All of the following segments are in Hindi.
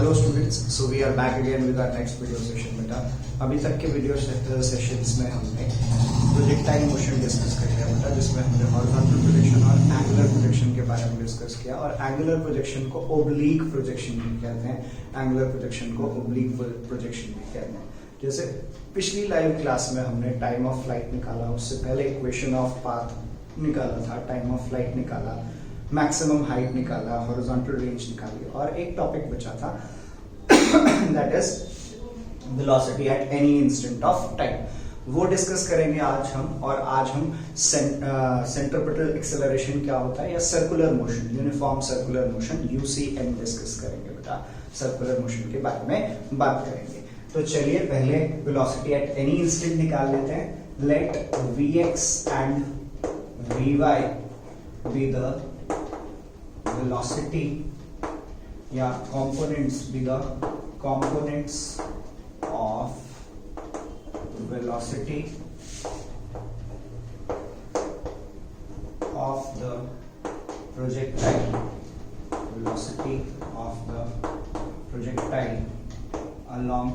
Hello students, so we are back again with our next video session. बेटा अभी तक के वीडियो सेशंस में हमने प्रोजेक्टाइल मोशन डिस्कस कर लिया बेटा, जिसमें हमने हॉरिजॉन्टल प्रोजेक्शन और एंगुलर प्रोजेक्शन के बारे में डिस्कस किया। और एंगुलर प्रोजेक्शन को ओब्लीक प्रोजेक्शन भी कहते हैं, एंगुलर प्रोजेक्शन को ओब्लीक प्रोजेक्शन भी कहते हैं। जैसे पिछली लाइव क्लास में हमने टाइम ऑफ फ्लाइट निकाला, उससे पहले इक्वेशन ऑफ पाथ निकाला था, टाइम ऑफ फ्लाइट निकाला, मैक्सिमम हाइट निकाला, हॉरिजॉन्टल रेंज निकाली, और एक टॉपिक बचा था that is velocity at any instant of time. वो डिस्कस करेंगे आज हम। और आज हम सेंट्रिपेटल एक्सेलरेशन क्या होता है या circular motion, uniform circular motion UCM discuss करेंगे बेटा। सर्कुलर मोशन के बारे में बात करेंगे। तो चलिए पहले वेलोसिटी एट एनी इंस्टेंट निकाल लेते हैं। Let vx and vy be the velocity या components be the components of velocity of the projectile, velocity of the projectile along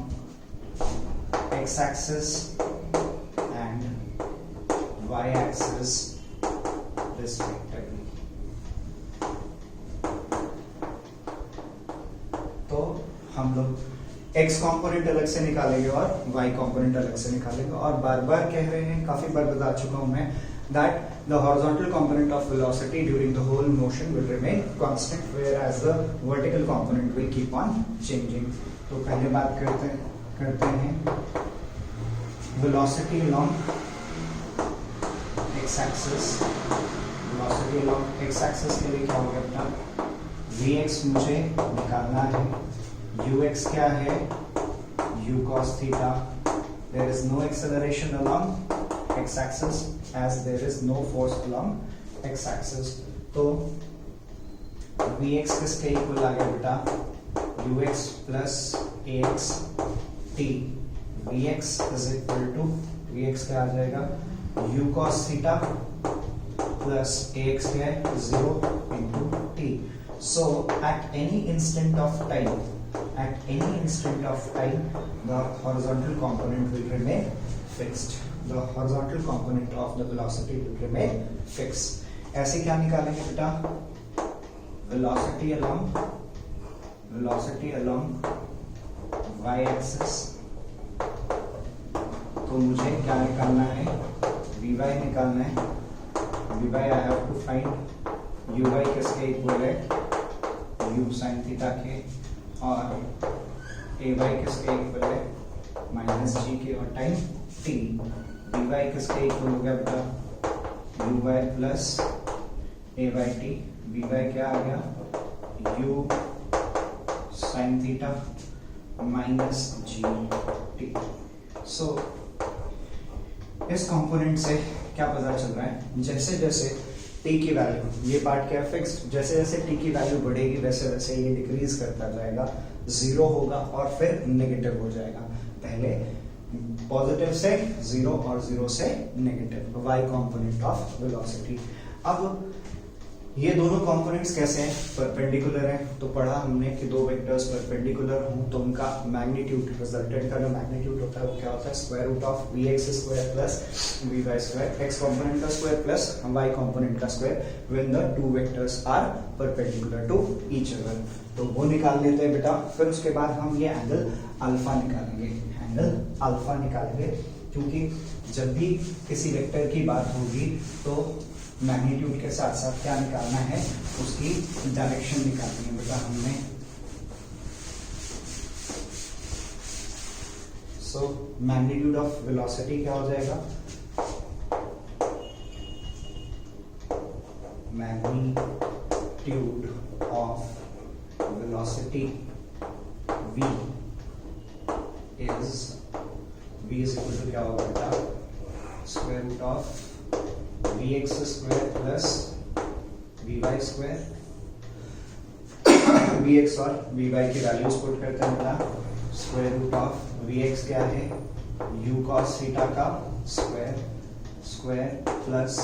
x-axis and y-axis respectively। तो हम लोग x कंपोनेंट अलग से निकालेंगे और y कंपोनेंट अलग से निकालेंगे। और बार बार कह रहे हैं, काफी बार बता चुका हूं मैं, that the horizontal component of velocity during the whole motion will remain constant, whereas the vertical component will keep on changing। तो पहले बात करते हैं velocity along x-axis। velocity along x-axis के लिए क्या होगा बेटा? vx मुझे निकालना है, ux क्या है? u cos theta। there is no acceleration along x-axis as there is no force along x-axis। तो vx किसके इक्वल आ गया बेटा? ux plus ax t। vx is equal to, vx क्या आ जाएगा? u cos theta plus ax क्या है? 0 into t। So at any instant of time, the horizontal component will remain fixed। The horizontal component of the velocity will remain fixed। ऐसे क्या निकालेंगे बेटा? velocity along y-axis। तो मुझे क्या निकालना है? vy निकालना है। vy I have to find uy किसके इक्वल है? u sin थीटा के। और ay किसके इक्वल है? माइनस जी के और टाइम t। dy किसके इक्वल हो गया बेटा? uy plus a by T. vy क्या आ गया? u sin थीटा माइनस जी टी। सो इस कंपोनेंट से क्या पता चल रहा है? जैसे जैसे t की वैल्यू, ये पार्ट क्या फिक्स्ड, जैसे जैसे t की वैल्यू बढ़ेगी वैसे वैसे ये डिक्रीज करता जाएगा, जीरो होगा और फिर नेगेटिव हो जाएगा। पहले पॉजिटिव से जीरो और जीरो से negative, y component of velocity. अब ये दोनों कंपोनेंट्स कैसे हैं? परपेंडिकुलर हैं। तो पढ़ा हमने कि दो वेक्टर्स परपेंडिकुलर हों तो उनका मैग्नीट्यूड, रिजल्टेंट का जो मैग्नीट्यूड होता है वो क्या होता है? Square root of vx square plus vy square, x component का स्क्वायर प्लस y कंपोनेंट का square, when the two vectors are perpendicular to each other. तो वो निकाल लेते हैं बेटा। फिर उसके बाद हम ये एंगल अल्फा निकालेंगे, क्योंकि जब भी किसी वेक्टर की बात होगी तो मैग्नीट्यूड के साथ साथ क्या निकालना है? उसकी डायरेक्शन निकालनी है बेटा हमने। सो मैग्नीट्यूड ऑफ वेलोसिटी क्या हो जाएगा? Magnitude of velocity v is equal to क्या होगा बेटा? Square root of vx square plus vy square. vx और vy की वैल्यूज पुट करते हैं बेटा। स्क्वायर रूट ऑफ vx क्या है? u cos थीटा का square plus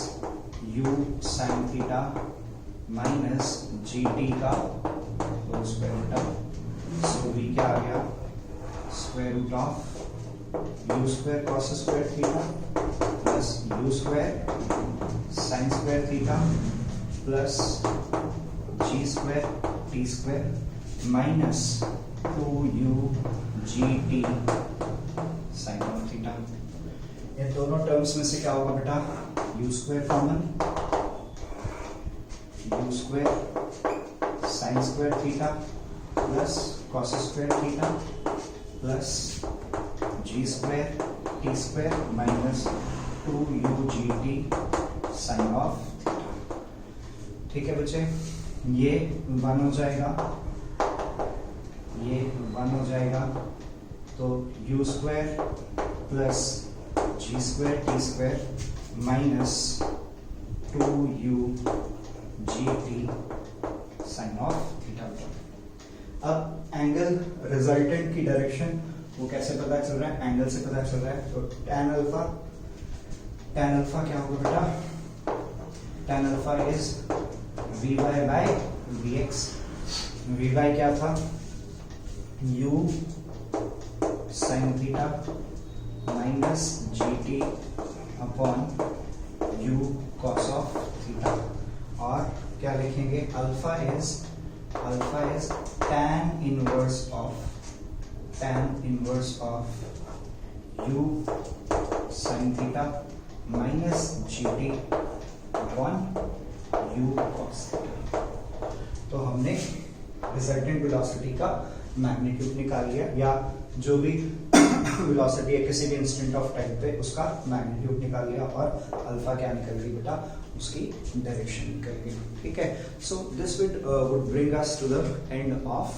u sin theta minus जी टी का होल स्क्वायर बेटा। So v square root of u square cos square theta plus u square sine square theta plus ji square T square minus 2u gt sine of theta. इन दोनों टर्म्स में से क्या होगा बेटा, u square common, u square sine square theta plus cos square theta plus ji square T square minus 2u gt sine of theta. ठीक है बच्चे, ये 1 हो जाएगा, ये 1 हो जाएगा, तो u square plus ji square T square minus 2u gt sine of theta. अब एंगल रिजल्टेंट की डायरेक्शन वो कैसे पता चल रहा है, एंगल से पता चल रहा है। तो tan अल्फा क्या होगा बेटा, tan alpha is vy by vx। vy क्या था, u sine theta minus gt upon u cos of theta. और क्या लिखेंगे, alpha is tan inverse of u sine theta minus gt upon u cos theta. तो हमने रिजल्टेंट वेलोसिटी का मैग्नीट्यूड निकाल लिया, या जो भी वेलोसिटी है किसी भी इंस्टेंट ऑफ टाइम पे उसका मैग्नीट्यूड निकाल लिया, और अल्फा क्या निकल गई बेटा, उसकी डायरेक्शन निकल गई। ठीक है, so this would bring us to the end of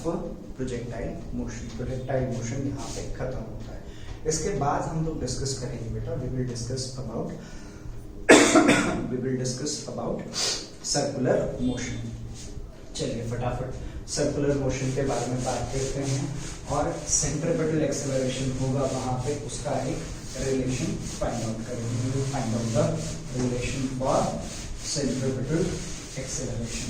projectile motion. Projectile motion यहाँ पे खत्म होता है। इसके बाद हम लोग डिस्कस करेंगे बेटा, we will discuss about circular motion. चलिए फटाफट सर्कुलर मोशन के बारे में बात करते हैं, और सेंट्रीपिटल एक्सेलरेशन होगा वहां पे, उसका एक रिलेशन फाइंड आउट करेंगे। We will find out the relation for centripetal acceleration.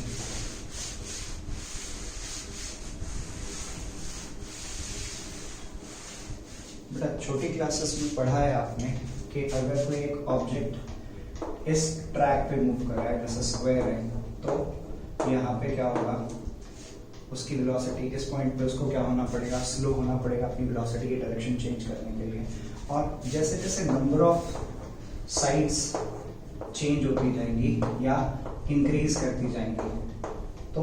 बेटा छोटी क्लासेस में पढ़ा है आपने कि अगर कोई एक ऑब्जेक्ट इस ट्रैक पे मूव कर रहा है, जैसे स्क्वायर है, तो यहाँ पे क्या होगा, उसकी वेलोसिटी इस पॉइंट पे उसको क्या होना पड़ेगा, स्लो होना पड़ेगा अपनी वेलोसिटी की डायरेक्शन चेंज करने के लिए। और जैसे जैसे नंबर ऑफ साइड्स चेंज होती जाएंगी या इंक्रीज करती जाएंगी, तो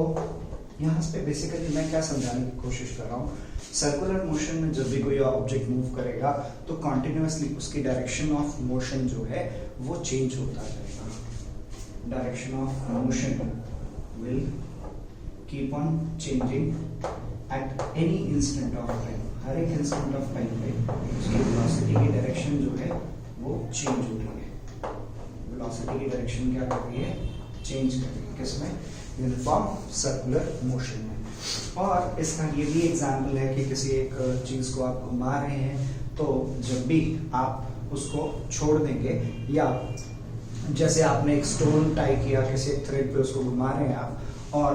यहाँ पे बेसिकली मैं क्या समझाने की कोशिश कर रहा हूँ, सर्कुलर मोशन में जब भी कोई ऑब्जेक्ट मूव करेगा तो कॉन्टिन्यूसली उसकी डायरेक्शन ऑफ मोशन जो है वो चेंज होता जाएगा। Direction of motion will keep on changing at any instant of time। हर एक इंस्टेंट ऑफ टाइम पे उसकी वेलोसिटी की डायरेक्शन जो है वो चेंज हो रही है। वेलोसिटी की डायरेक्शन क्या कर रही है, चेंज कर रही है। किसमें, यूनिफॉर्म सर्कुलर मोशन में। और इसका ये भी एग्जाम्पल है कि किसी एक चीज को आप घुमा रहे हैं, तो जब भी आप उसको छोड़ देंगे, या जैसे आपने एक स्टोन टाई किया किसी एक थ्रेड पे, उसको घुमा रहे हैं आप, और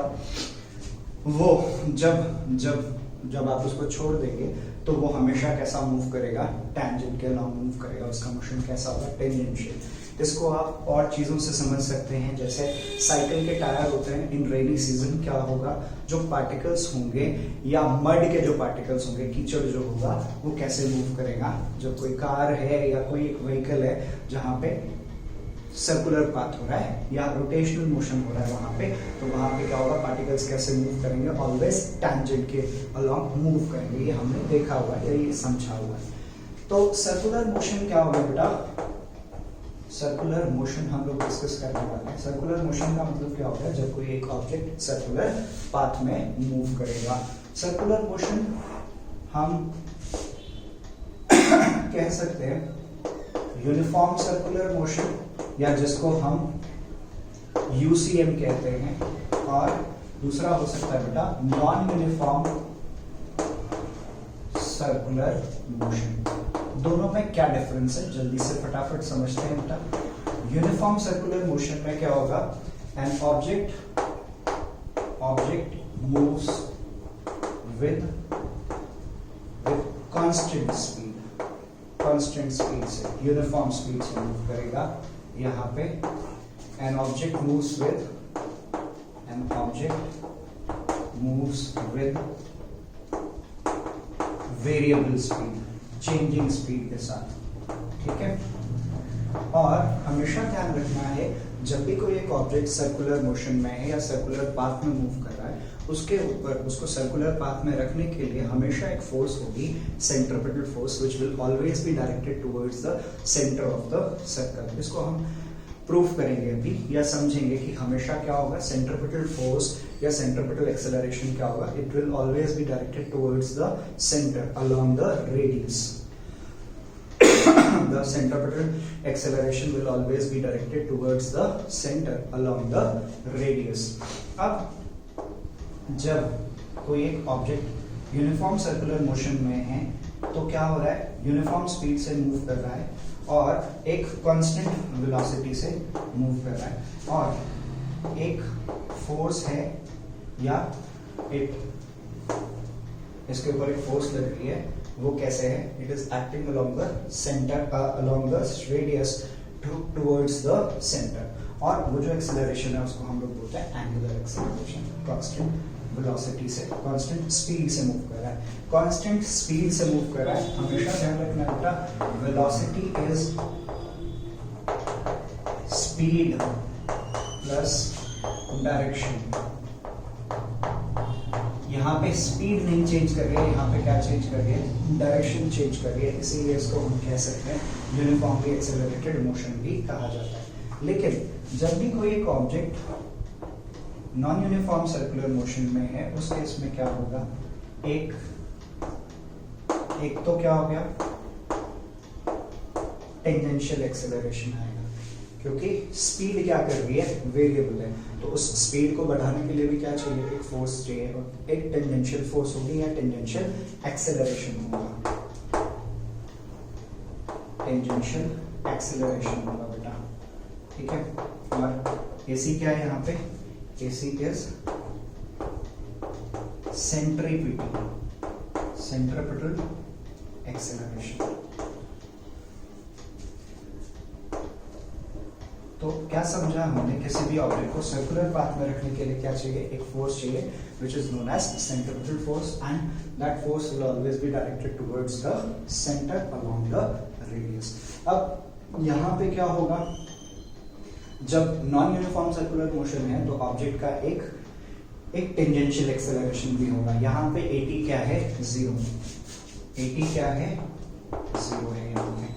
वो जब आप उसको छोड़ देंगे तो वो हमेशा कैसा मूव करेगा, टैंजेंट के अलाउंग मूव करेगा। उसका मोशन कैसा होगा, टेंजेंशियल। इसको आप और चीजों से समझ सकते हैं, जैसे साइकिल के टायर होते हैं, इन रेनी सीजन क्या होगा, जो पार्टिकल्स होंगे या मड के जो पार्टिकल्स होंगे, कीचड़ जो होगा, वो कैसे मूव करेगा। जब कोई कार है या कोई एक व्हीकल है जहाँ पे सर्कुलर पाथ हो रहा है या रोटेशनल मोशन हो रहा है वहां पे, तो वहां पे क्या होगा, पार्टिकल्स कैसे मूव करेंगे, ऑलवेज टैंजेंट के अलोंग मूव करेंगे। ये हमने देखा हुआ है, ये समझा हुआ है। तो सर्कुलर मोशन क्या होगा बेटा, सर्कुलर मोशन हम लोग डिस्कस करने वाले हैं। सर्कुलर मोशन का मतलब क्या होता है, जब कोई एक ऑब्जेक्ट सर्कुलर पाथ में मूव करेगा। सर्कुलर मोशन हम कह सकते हैं यूनिफॉर्म सर्कुलर मोशन, या जिसको हम UCM कहते हैं, और दूसरा हो सकता है बेटा नॉन यूनिफॉर्म सर्कुलर मोशन। दोनों में क्या डिफरेंस है, जल्दी से फटाफट समझते हैं बेटा। यूनिफॉर्म सर्कुलर मोशन में क्या होगा, an object moves with constant speed से, यूनिफॉर्म स्पीड से मूव करेगा। यहाँ पे an object moves with variable speed, changing speed के साथ, ठीक है। और हमेशा ध्यान रखना है जब भी कोई एक ऑब्जेक्ट सर्कुलर मोशन में है या सर्कुलर पाथ में मूव कर रहा है, उसके ऊपर उसको सर्कुलर पाथ में रखने के लिए हमेशा एक फोर्स होगी, centripetal force, which will always be directed towards the centre of the circle. इसको हम प्रूफ करेंगे अभी या समझेंगे कि हमेशा क्या होगा, सेंट्रिपेटल फोर्स या सेंट्रिपेटल एक्सेलरेशन क्या होगा, it will always be directed towards the centre along the radius. The centripetal acceleration will always be directed towards the center along the radius. अब जब कोई एक ऑब्जेक्ट यूनिफॉर्म सर्कुलर मोशन में है तो क्या हो रहा है, यूनिफॉर्म स्पीड से मूव कर रहा है और एक कांस्टेंट वेलोसिटी से मूव कर रहा है, और एक फोर्स है या एक इसके ऊपर एक फोर्स लग रही है, वो कैसे है, it is acting along the centre along the radius towards the centre, और वो जो एक्सेलरेशन है उसको हम लोग बोलते हैं एंगुलर एक्सेलरेशन। कांस्टेंट वेलोसिटी से, कांस्टेंट स्पीड से मूव कर रहा है, कांस्टेंट स्पीड से मूव कर रहा है। हमेशा ध्यान रखना बेटा, velocity is speed plus direction. यहाँ पे स्पीड नहीं चेंज कर रही है, यहाँ पे क्या चेंज कर रही है, डायरेक्शन चेंज कर रही है, इसीलिए इसको हम कह सकते हैं यूनिफॉर्मली एक्सेलरेटेड मोशन भी कहा जाता है। लेकिन जब भी कोई एक object non uniform circular motion में है, उस केस में क्या होगा, एक तो क्या हो गया, टेंजेंशियल एक्सेलरेशन आएगा, क्योंकि स्पीड क्या कर रही है, वेरिएबल है, तो उस स्पीड को बढ़ाने के लिए भी क्या चाहिए, एक फोर्स चाहिए, और एक टेंजेंशियल फोर्स होगी या टेंजेंशियल एक्सेलरेशन होगा, टेंजेंशियल एक्सेलरेशन होगा बेटा, ठीक है। और एसी क्या है यहाँ पे, एसी इज सेंट्रिपेटल एक्सेलरेशन। तो क्या समझा हमने, किसी भी ऑब्जेक्ट को सर्कुलर पाथ में रखने के लिए क्या चाहिए, एक फोर्स चाहिए, which is known as centripetal force, and that force will always be directed towards the center along the radius. अब यहाँ पे क्या होगा, जब नॉन यूनिफॉर्म सर्कुलर मोशन है तो ऑब्जेक्ट का एक टेंजेंशियल एक्सेलरेशन भी होगा। यहाँ पे AT क्या है, 0, AT क्या है, 0 है, यहाँ पे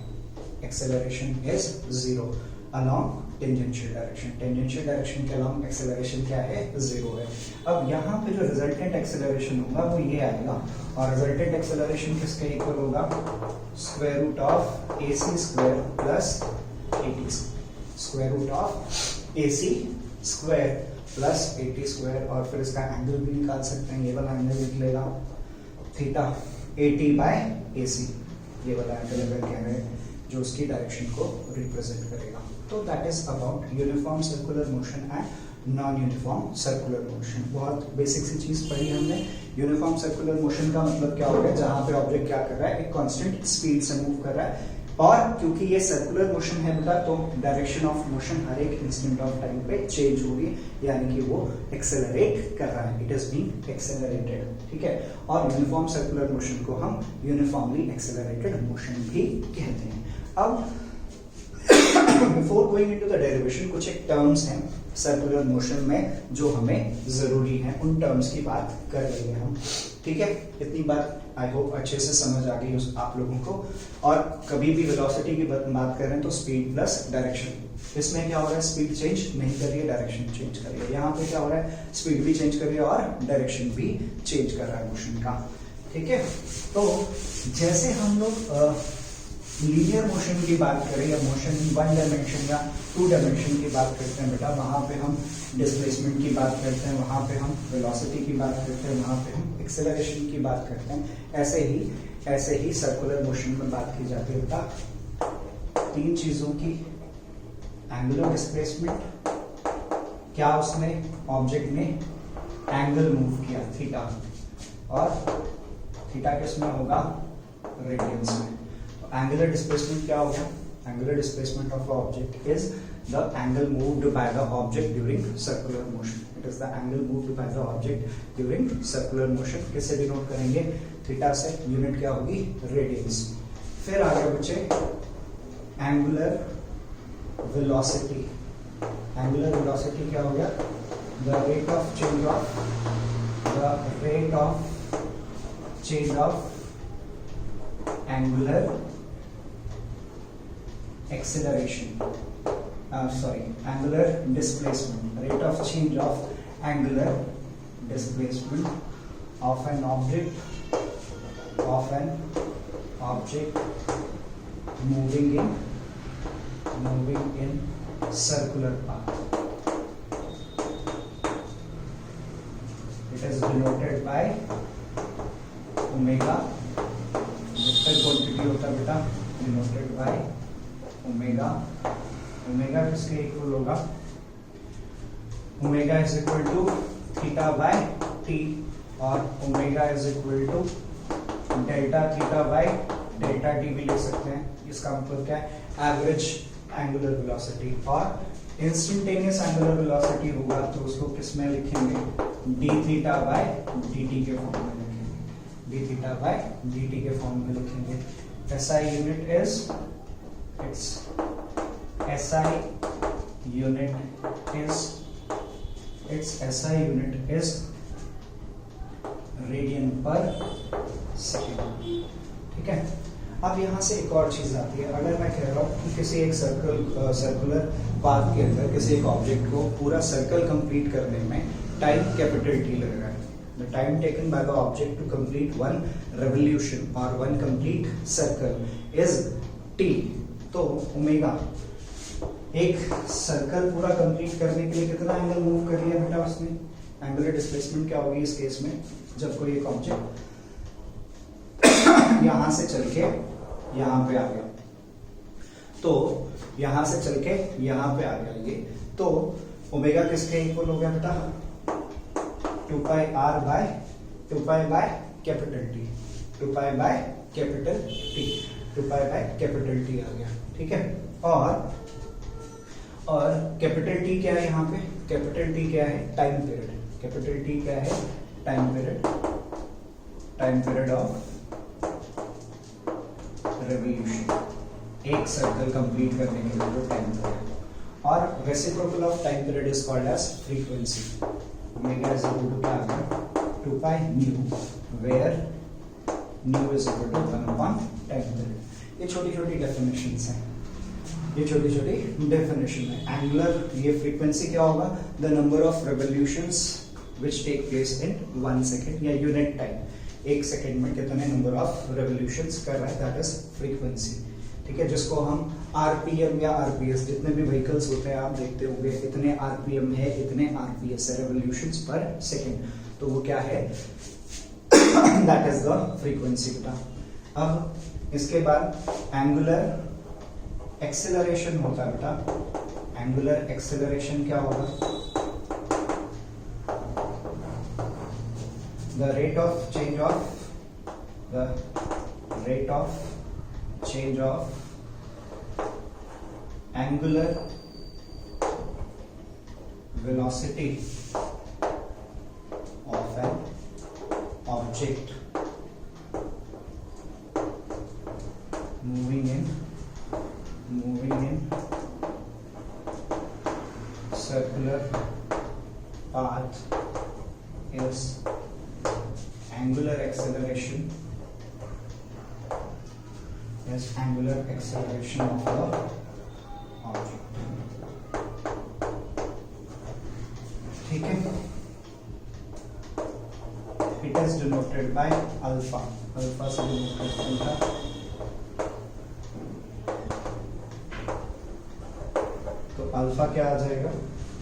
acceleration is 0 along tangential direction के along एक्सेलरेशन क्या है, 0 है। अब यहाँ पे जो रिजल्टेंट एक्सेलरेशन होगा वो ये आएगा, और रिजल्टेंट एक्सेलरेशन किसके इक्वल होगा, square root of AC square plus AT, square root of AC square plus AT square, और फिर इसका एंगल भी निकाल सकते हैं, ये वाला एंगल निकलेगा थीटा, AT बाय AC, ये वाला एंगल अगर कह रहे हैं जो उसकी डायरेक्शन को रिप्रेजेंट करेगा। तो that is about uniform circular motion and non uniform circular motion. बहुत बेसिक सी चीज पढ़ी हमने। यूनिफॉर्म सर्कुलर मोशन का मतलब क्या हो गया, जहां पे ऑब्जेक्ट क्या कर रहा है, एक कांस्टेंट स्पीड से मूव कर रहा है, और क्योंकि ये सर्कुलर मोशन है बेटा, तो डायरेक्शन ऑफ मोशन हर एक इंस्टेंट ऑफ टाइम पे चेंज होगी, यानी कि वो एक्सेलरेट कर रहा है, इट इज बीइंग एक्सेलरेटेड, ठीक है। और यूनिफॉर्म सर्कुलर मोशन को हम यूनिफॉर्मली एक्सेलरेटेड मोशन भी कहते हैं। अब before going into the derivation, कुछ एक टर्म्स हैं सर्कुलर मोशन में जो हमें जरूरी हैं, उन टर्म्स की बात कर लेंगे हम, ठीक है। इतनी बात आई होप अच्छे से समझ आ गई आप लोगों को। और कभी भी वेलोसिटी की बात कर रहे हैं तो स्पीड प्लस डायरेक्शन, इसमें क्या हो रहा है, स्पीड चेंज नहीं कर रही है, डायरेक्शन चेंज कर रही है। यहाँ पे क्या हो रहा है, स्पीड भी चेंज कर रही है और डायरेक्शन भी चेंज कर रहा है मोशन का, ठीक है। तो जैसे हम लोग लीनियर मोशन की बात करें या मोशन इन 1 डायमेंशन या 2 डायमेंशन की बात करते हैं बेटा, वहां पे हम डिस्प्लेसमेंट की बात करते हैं, वहां पे हम वेलोसिटी की बात करते हैं, वहां पे हम एक्सेलरेशन की बात करते हैं। ऐसे ही सर्कुलर मोशन में बात की जाती है बेटा 3 चीजों की, एंगुलर डिस्प्लेसमेंट, क्या उसने ऑब्जेक्ट ने एंगल मूव किया थीटा, और थीटा किसमें होगा, रेडियंस में। एंगुलर डिस्प्लेसमेंट क्या होगा? Angular displacement of object is the angle moved by the object during circular motion. It is the angle moved by the object during circular motion. किससे डिनोट करेंगे? थीटा से। यूनिट क्या होगी? रेडियंस। फिर आगे बचे एंगुलर वेलोसिटी। एंगुलर वेलोसिटी क्या हो गया? The rate of change of angular acceleration, angular displacement, rate of change of angular displacement of an object moving in circular path. It is denoted by omega. Vector quantity होता है बेटा, डिनोटेड बाय ओमेगा। ओमेगा किसके इक्वल होगा? Omega is equal to theta by t, और omega is equal to delta theta by delta t भी लिख सकते हैं। इसका मतलब क्या है? Average angular velocity. और इंस्टेंटेनियस एंगुलर वेलोसिटी होगा तो उसको किस में लिखेंगे? D theta by d t के फॉर्म में लिखेंगे। D theta by d t के फॉर्म में लिखेंगे। SI unit is SI unit is radian per second. ठीक है। अब यहां से एक और चीज आती है। अगर मैं कह रहा हूं कि किसी एक सर्कुलर पाथ के अंदर किसी एक ऑब्जेक्ट को पूरा सर्कल कंप्लीट करने में टाइम कैपिटल टी लग रहा है, the time taken by the object to complete one revolution or one complete circle is t। तो ओमेगा एक सर्कल पूरा कंप्लीट करने के लिए कितना एंगल मूव कर लिया बेटा उसने? एंगुलर डिस्प्लेसमेंट क्या होगी इस केस में? जब कोई एक ऑब्जेक्ट यहां से चल के यहां पे आ गया, तो यहां से चल के यहां पे आ गया ये, तो ओमेगा किसके इक्वल हो गया बेटा? 2 pi r by 2 pi by capital T. 2 pi by capital T, 2 pi by capital T आ गया। ठीक है। और कैपिटल टी क्या है यहाँ पे? कैपिटल टी क्या है? Time period. कैपिटल टी क्या है? Time period of revolution. एक सर्कल कंप्लीट करने के लिए जो टाइम पीरियड। और reciprocal of time period is called as frequency. Omega is equal to क्या आ गया? 2 pi nu, where nu is equal to 1 upon time period. ये छोटी छोटी डेफिनेशंस हैं, ये छोटी छोटी डेफिनेशन है। एंगुलर ये फ्रीक्वेंसी क्या होगा? The number of revolutions which take place in 1 second या यूनिट टाइम। एक सेकेंड में कितने नंबर ऑफ रेवोल्यूशंस कर रहा है, दैट इज फ्रीक्वेंसी। ठीक है। जिसको हम आरपीएम या आरपीएस, जितने भी व्हीकल्स होते हैं आप देखते होंगे इतने आरपीएम है, इतने आरपीएस है, रेवोल्यूशंस पर सेकेंड। तो वो क्या है? दैट इज द फ्रीक्वेंसी बेटा। अब इसके बाद एंगुलर एक्सेलरेशन होता है बेटा। एंगुलर एक्सेलरेशन क्या होगा? The rate of change of angular velocity of an object moving in circular path is angular acceleration of the object। ठीक है। it is denoted by alpha से denoted होगा। तो अल्फा क्या आ जाएगा?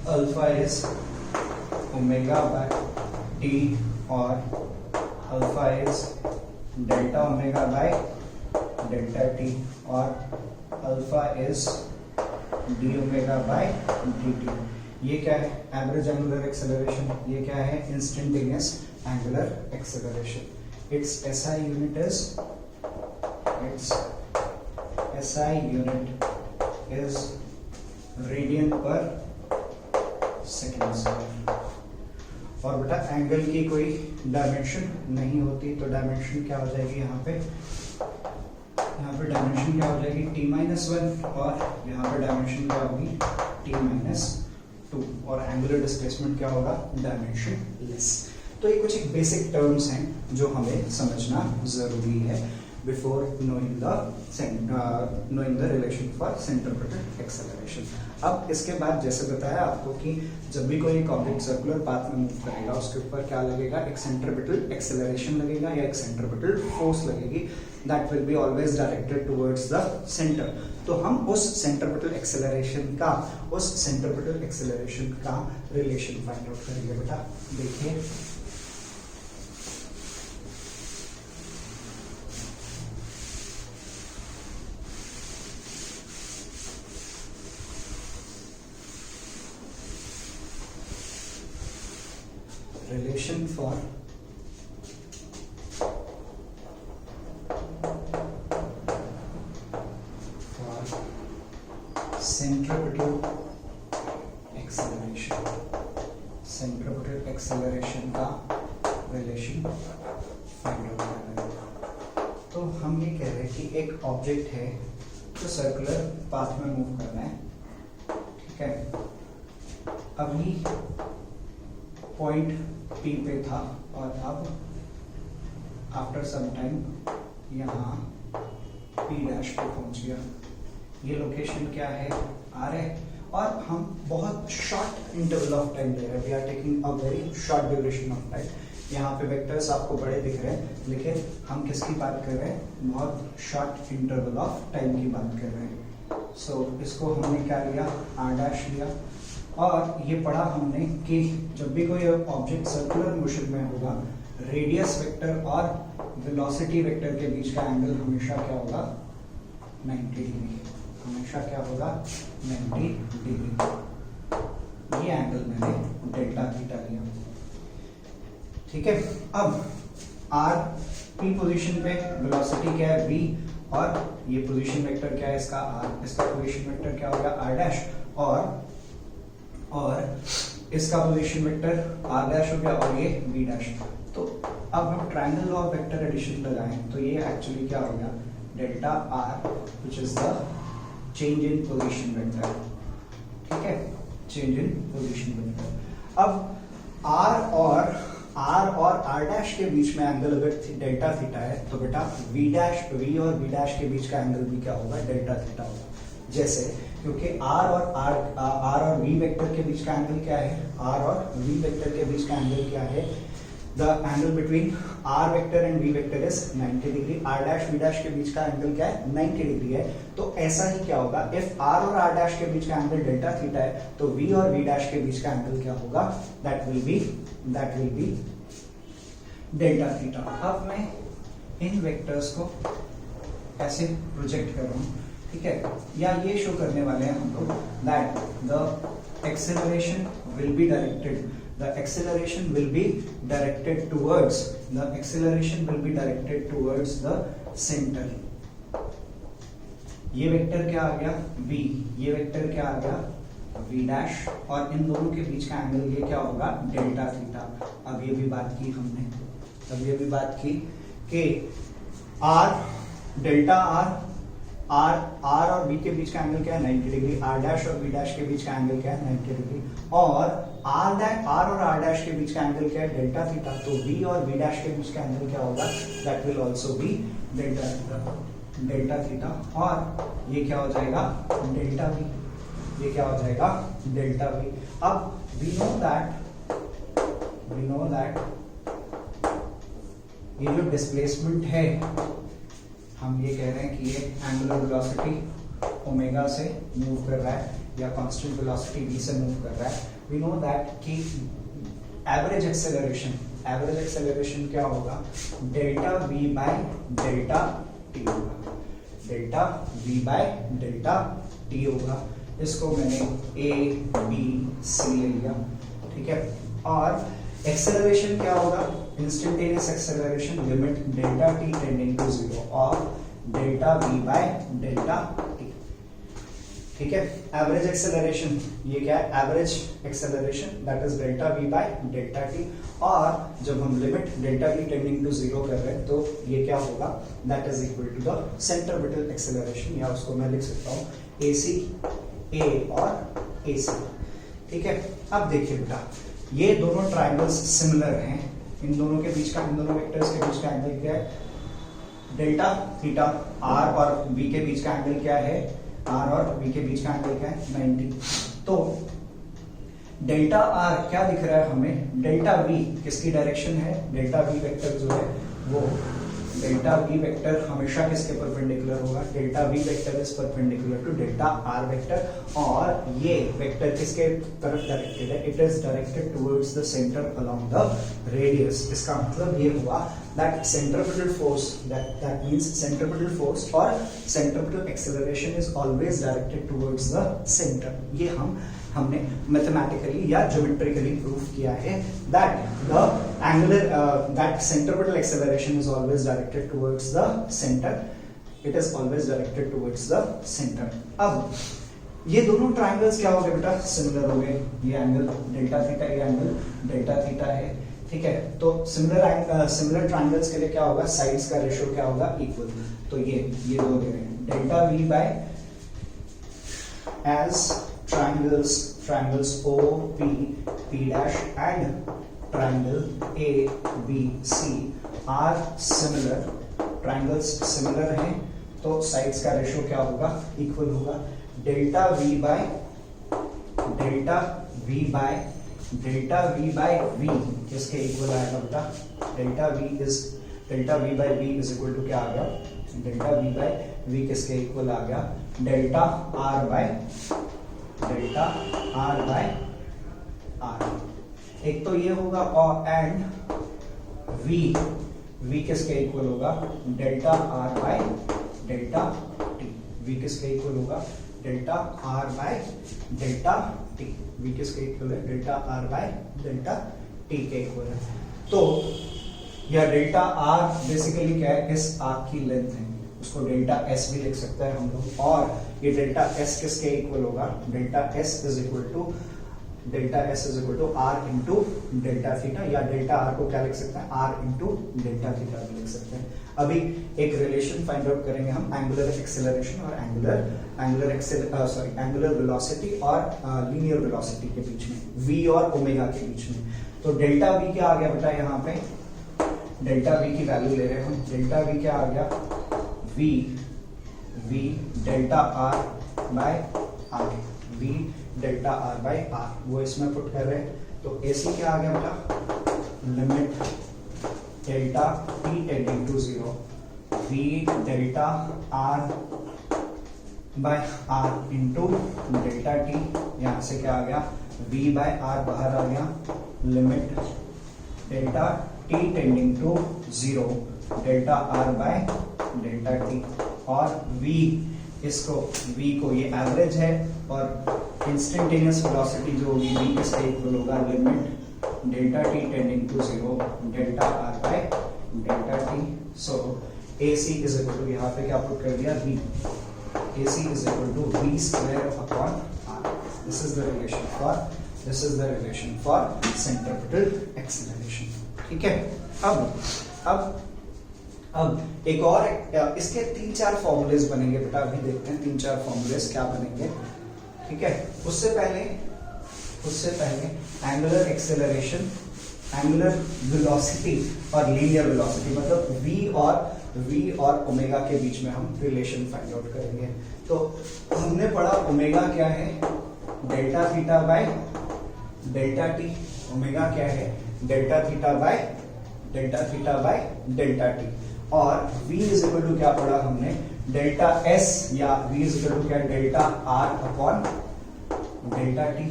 Alpha is omega by t, और alpha is delta omega by delta T, और alpha is d omega by d t. ये क्या है? Average angular acceleration. ये क्या है? Instantaneous angular acceleration. Its SI unit is its SI unit is radian per second square. और बेटा एंगल की कोई डायमेंशन नहीं होती, तो डायमेंशन क्या हो जाएगी यहाँ पे डायमेंशन क्या हो जाएगी t-1 और यहाँ पे डायमेंशन क्या होगी t-2 और एंगुलर डिस्प्लेसमेंट क्या होगा डायमेंशन लेस। तो ये कुछ एक बेसिक टर्म्स हैं जो हमें समझना जरूरी है before knowing the relation for centripetal acceleration। अब इसके बाद जैसे बताया आपको कि जब भी कोई एक ऑब्जेक्ट सर्कुलर पाथ में मूव करेगा उसके ऊपर क्या लगेगा, एक सेंट्रिपेटल एक्सेलरेशन लगेगा या एक सेंट्रिपेटल फोर्स लगेगी, that will be always directed towards the centre. तो हम उस सेंट्रिपेटल एक्सेलरेशन का रिलेशन फाइंड आउट करेंगे। बेटा देखिए relation for centripetal acceleration का रिलेशन फाइंड आउट करना है। तो हम ये कह रहे हैं कि एक ऑब्जेक्ट है जो सर्कुलर पाथ में मूव कर रहा है, ठीक है। अभी पॉइंट P पे था और अब आफ्टर सम टाइम यहाँ P' पे पहुंच गया। ये लोकेशन क्या है R है और हम बहुत शॉर्ट इंटरवल ऑफ टाइम ले रहे हैं, we are taking a very short duration of time. यहाँ पे वेक्टर्स आपको बड़े दिख रहे हैं लेकिन हम किसकी बात कर रहे हैं, बहुत शॉर्ट इंटरवल ऑफ टाइम की बात कर रहे हैं। सो इसको हमने क्या लिया R' लिया और ये पढ़ा हमने कि जब भी कोई ऑब्जेक्ट सर्कुलर मोशन में होगा रेडियस वेक्टर और वेलोसिटी वेक्टर के बीच का एंगल हमेशा क्या होगा 90 डिग्री, हमेशा क्या होगा 90 डिग्री। ये एंगल मैंने डेल्टा थीटा लिया, ठीक है। अब r p पोजीशन पे वेलोसिटी क्या है v और ये पोजीशन वेक्टर क्या है इसका r, इसका पोजीशन वेक्टर क्या होगा r' और इसका पोजीशन वेक्टर r' हो गया और ये v'। तो अब हम triangle law of vector addition लगाएं तो ये एक्चुअली क्या हो गया delta r which is the change in position vector, ठीक है, चेंज इन पोजीशन वेक्टर। अब r और r' के बीच में एंगल अगर डेल्टा थीटा है तो बेटा v और v' के बीच का एंगल भी क्या होगा डेल्टा थीटा होगा। जैसे क्योंकि r और v वेक्टर के बीच का एंगल क्या है, r और v वेक्टर के बीच का एंगल क्या है, the angle between r vector and v vector is 90 degree, r' v' के बीच का एंगल क्या है 90 डिग्री है। तो ऐसा ही क्या होगा, इफ r और r' के बीच का एंगल डेल्टा थीटा है तो v और v' के बीच का एंगल क्या होगा, that will be delta theta. अब मैं इन वेक्टर्स को ऐसे प्रोजेक्ट कर रहा हूं, ठीक है, या ये शो करने वाले हैं हम लोग that the acceleration will be directed towards the centre. ये वेक्टर क्या आ गया v, ये वेक्टर क्या आ गया v' और इन दोनों के बीच का एंगल ये क्या होगा डेल्टा थीटा। अब ये भी बात की हमने, कि डेल्टा r और v के बीच का एंगल क्या है 90 डिग्री, r' और v' के बीच का एंगल क्या है 90 डिग्री और r और r' के बीच का एंगल क्या है डेल्टा थीटा। तो v और v' के बीच का एंगल क्या होगा, that will also be delta theta और ये क्या हो जाएगा डेल्टा v, ये क्या हो जाएगा डेल्टा v। अब वी नो दैट ये जो डिस्प्लेसमेंट है, हम ये कह रहे हैं कि ये एंगुलर वेलोसिटी ओमेगा से मूव कर रहा है या कांस्टेंट वेलोसिटी v से मूव कर रहा है। वी नो दैट कि एवरेज एक्सेलरेशन क्या होगा delta v bye delta t होगा, delta v bye delta t होगा। इसको मैंने a b c ले लिया, ठीक है। और एक्सेलरेशन क्या होगा, instantaneous acceleration limit delta t tending to 0 और delta V by delta T. ठीक है, एवरेज एक्सेलरेशन ये क्या है, average acceleration that is delta V by delta T. और जब हम limit delta V tending to zero कर रहे हैं तो ये क्या होगा, that is equal to the centripetal acceleration, या उसको मैं लिख सकता हूँ AC A और AC। ठीक है, अब देखिए बेटा ये दोनों ट्राइंगल्स सिमिलर हैं, इन दोनों के बीच का, इन दोनों वेक्टर्स के बीच का एंगल क्या है, डेल्टा थीटा। R और V के बीच का एंगल क्या है, R और V के बीच का एंगल क्या है, 90। तो डेल्टा R क्या दिख रहा है हमें, डेल्टा V किसकी डायरेक्शन है, डेल्टा V वेक्टर जो है वो, डेल्टा V वेक्टर हमेशा किसके परपेंडिकुलर होगा, delta V vector is perpendicular to delta R vector. और ये वेक्टर किसके तरफ डायरेक्टेड है, it is directed towards the centre along the radius. इसका मतलब ये हुआ that centripetal force, that means centripetal force or centripetal acceleration is always directed towards the center। ये हमने मैथमेटिकली या ज्योमेट्रिकली प्रूव किया है that the angular that centripetal acceleration is always directed towards the center, it is always directed towards the center। अब ये दोनों ट्राइंगल्स क्या हो गए बेटा, सिमिलर हो गए, ये एंगल डेल्टा थीटा, ये एंगल डेल्टा थीटा है। ठीक है, तो सिमिलर ट्राइंगल्स के लिए क्या होगा, साइड्स का रेशियो क्या होगा, इक्वल। तो ये दो दे रहे हैं, delta V by as triangles O P P dash and triangle A B C are similar, triangles similar हैं तो साइड्स का रेशियो क्या होगा, इक्वल होगा। डेल्टा वी बाय V किसके इक्वल आएगा बेटा, delta V by V is equal to क्या आ गया, डेल्टा V बाय V किसके इक्वल आ गया, डेल्टा R बाय R। एक तो ये होगा, और एंड V किसके इक्वल होगा, delta R by delta T। V किसके इक्वल होगा, delta R by delta T। V किसके इक्वल है, delta R by delta T के इक्वल है। तो यह डेल्टा R बेसिकली क्या है, इस आर्क की लेंथ है, उसको डेल्टा S भी लिख सकते हैं हम लोग। और ये डेल्टा S किसके इक्वल होगा, delta S is equal to R into delta theta, या डेल्टा R को क्या लिख सकते हैं, R इंटू डेल्टा थीटा भी लिख सकते हैं। अभी एक रिलेशन फाइंड आउट करेंगे हम एंगुलर एक्सेलरेशन और एंगुलर वेलोसिटी और लीनियर वेलोसिटी के बीच में, V और ओमेगा के बीच में। तो डेल्टा V क्या आ गया बेटा, यहाँ पे डेल्टा V की वैल्यू ले रहे हैं हम, डेल्टा V क्या आ गया, V delta R by R, V delta R by R, वो इसमें पुट कर रहे हैं। तो AC क्या आ गया बेटा, limit delta T tending to 0, V delta R by R into delta T, यहां से क्या आ गया, V बाय R बाहर आ गया, limit delta T tending to 0, delta R by delta T। और V को ये एवरेज है, और इंस्टेंटेनियस वेलोसिटी जो होगी V किसके इक्वल होगा, limit delta T tending to 0, delta R by delta T। So AC is equal to, यहाँ पे क्या पुट कर दिया, V, AC is equal to V square upon R। This is the relation for centripetal acceleration। ठीक है, अब एक और इसके 3-4 फॉर्मूलेस बनेंगे बेटा, अभी देखते हैं 3-4 फॉर्मूलेस क्या बनेंगे। ठीक है, उससे पहले एंगुलर एक्सेलरेशन, एंगुलर वेलोसिटी और लीनियर वेलोसिटी, मतलब V और ओमेगा के बीच में हम रिलेशन फाइंड आउट करेंगे। तो हमने पढ़ा ओमेगा क्या है, delta theta by delta T. Omega क्या है, delta theta by delta T. और V इज इक्वल टू क्या पढ़ा हमने, डेल्टा S, या V इज इक्वल टू क्या, delta R upon delta T.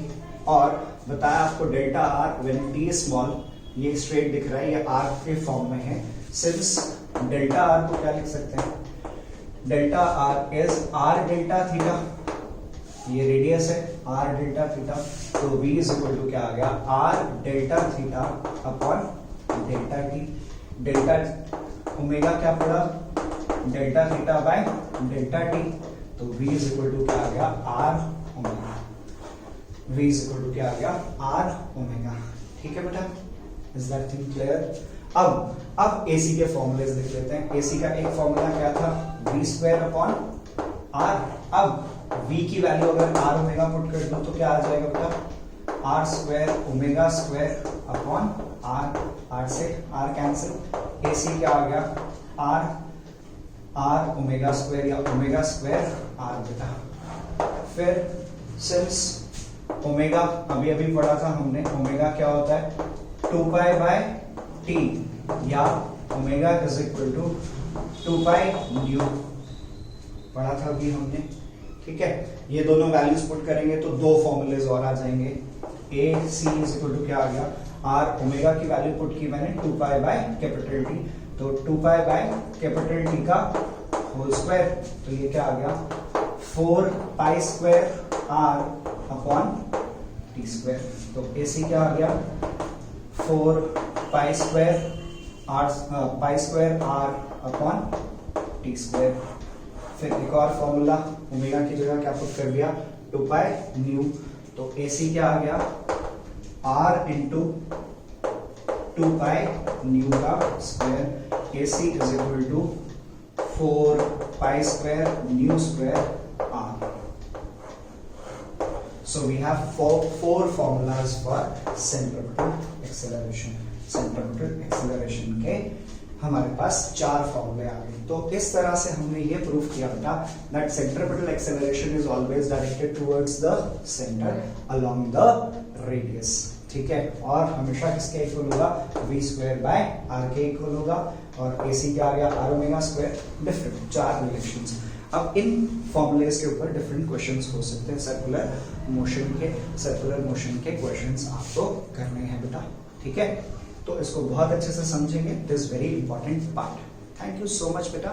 और बताया आपको delta R when t is small, ये स्ट्रेट दिख रहा है, ये आर्क के फॉर्म में है। सिंस डेल्टा R को क्या लिख सकते हैं, delta R is R delta theta, ये रेडियस है R डेल्टा थीटा। तो V इज इक्वल टू क्या आ गया, R delta theta upon delta T. Delta omega क्या पड़ा, delta theta by delta T, तो v इज इक्वल टू क्या आ गया R omega, v is equal to क्या आ गया आर ओमेगा। ठीक है बेटा, इज दैट थिंग क्लियर? अब AC के फॉर्मूलेज लिख लेते हैं। AC का एक फॉर्मूला क्या था, v स्क्वायर अपॉन r। अब v की वैल्यू अगर r ओमेगा पुट कर दो तो क्या आ जाएगा बेटा, r square omega square upon r से r कैंसिल, AC क्या आ गया r ओमेगा स्क्वायर या ओमेगा स्क्वायर r बेटा। फिर सिंस ओमेगा अभी अभी पढ़ा था हमने, ओमेगा क्या होता है 2 पाई बाय टी, या omega is equal to 2 pi nu, पढ़ा था अभी हमने। ठीक है, ये दोनों वैल्यूज पुट करेंगे तो दो फॉर्मूलेज और आ जाएंगे। A C is equal to क्या आ गया, आर ओमेगा की वैल्यू पुट की मैंने 2 पाई बाय कैपिटल टी, तो 2 पाई बाय कैपिटल टी का होल स्क्वायर, तो ये क्या आ गया 4 pi square R upon T square. तो AC क्या आ गया 4 pi square R upon T square. फिर एक और फॉर्मूला, ओमेगा की जगह क्या पुट कर दिया 2 पाई न्यू, तो AC क्या आ गया R इंटू 2 पाई न्यू का square, AC is equal to 4 pi square nu square R। So we have four formulas for centripetal acceleration. Centripetal acceleration के हमारे पास 4 फॉर्मूले आ गए। तो इस तरह से हमने ये प्रूफ किया बेटा that centripetal acceleration is always directed towards the center along the radius। ठीक है, और हमेशा किसके इक्वल होगा v स्क्वायर बाय r के इक्वल होगा, और AC क्या आ गया r omega square. Different 4 relations. अब इन फॉर्मूलेज के ऊपर डिफरेंट क्वेश्चंस हो सकते हैं, सर्कुलर मोशन के क्वेश्चंस आपको करने हैं बेटा। ठीक है, तो इसको बहुत अच्छे से समझेंगे, this very important part. Thank you so much बेटा।